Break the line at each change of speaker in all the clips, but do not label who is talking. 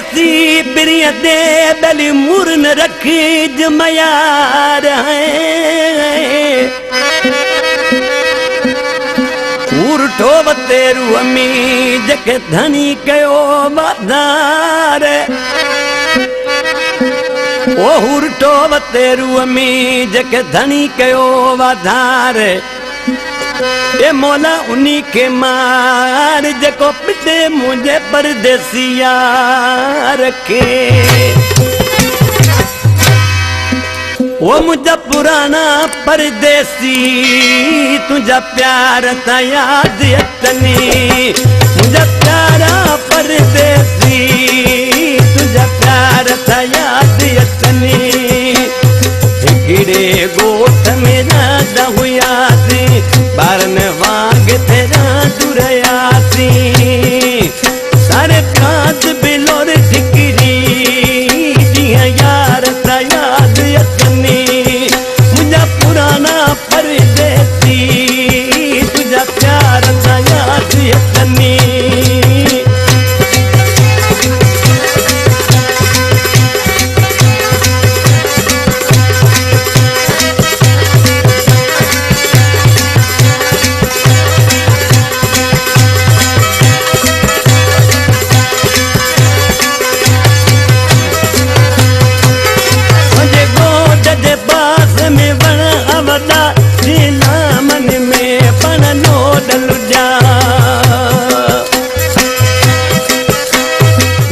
देसी बिरिया दे बेली मुरन रखी जमयार उर्ठो तेरू अमी जके धनी कयो बादार ओ उर्ठो तेरू अमी जके धनी कयो वाधार ए मौला उन्हीं के मार जको पिते मुझे परदेसिया रखे वो मुझा पुराना परदेसी तुझा प्यार था याद इतनी मुझा प्यारा परदेसी तुझा प्यार था याद इतनी गिरे गोठ मेरा दहुयासी बारन वाग तेरा दुरयासी सारे कांच बिलोर ठिकरी जिया यार था याद यतनी मुझा पुराना परदेसी तुझा प्यार था याद यतनी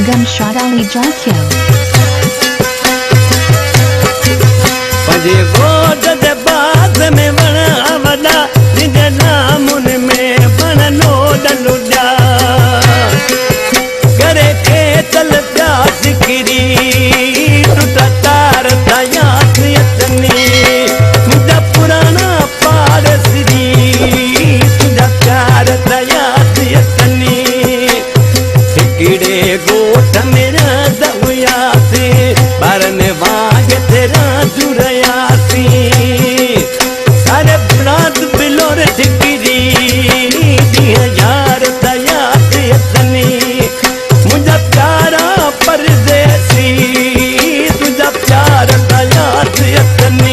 Gumshot Ali Jarkyo
पजे गोद दे बात में बना वदा निजे नामुन में बना नो डलुडा करे के चल प्यास किरी टूटा तार दया यतनी मुझा पुराना पारसरी तुझा प्यार दया यतनी टिकड़े गोठ मेरा दहुयासी बारन वाग तेरा जुरयासी सारे प्रांत बिलोर ठिकरी दिया यार दया यतनी मुझा प्यारा परदेसी तुझा प्यार दया यतनी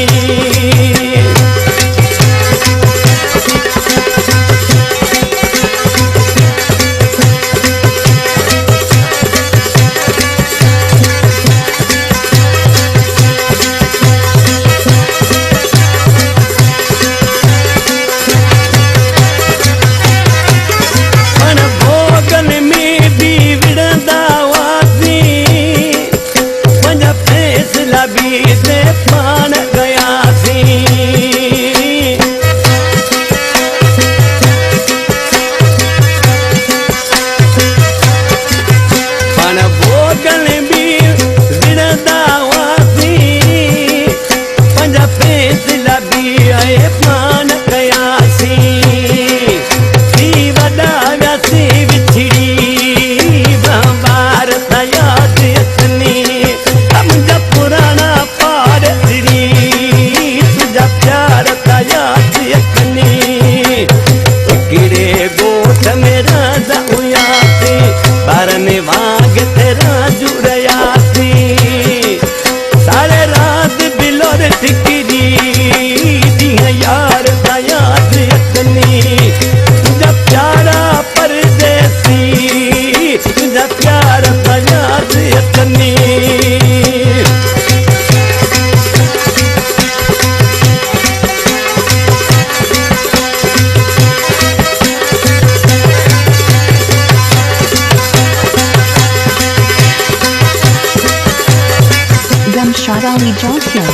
Gumshot Ali Jarkyo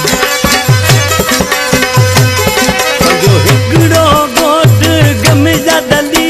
जो हिकड़ो गोट गम जा दली